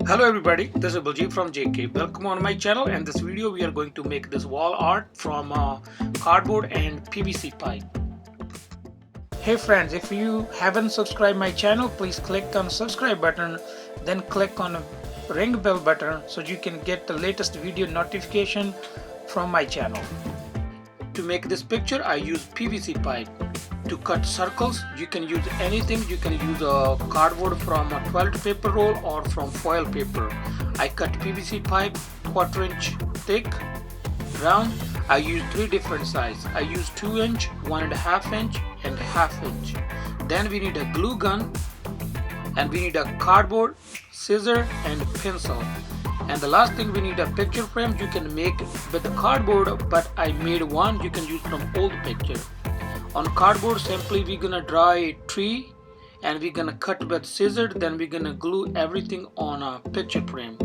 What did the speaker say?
Hello everybody, this is Baljit from JK. Welcome on my channel, and this video we are going to make this wall art from cardboard and PVC pipe. Hey friends, if you haven't subscribed my channel, please click on subscribe button, then click on ring bell button so you can get the latest video notification from my channel. To make this picture I use PVC pipe. To cut circles you can use anything. You can use a cardboard from a 12 paper roll or from foil paper. I cut PVC pipe 1/4 inch thick round. I use 3 different sizes. I use 2 inch, 1.5 inch and 1/2 inch. Then we need a glue gun and we need a cardboard, scissor and pencil. And the last thing, we need a picture frame. You can make with the cardboard, but I made one you can use from old picture. On cardboard simply we're gonna draw a tree and we're gonna cut with scissors, then we're gonna glue everything on a picture frame.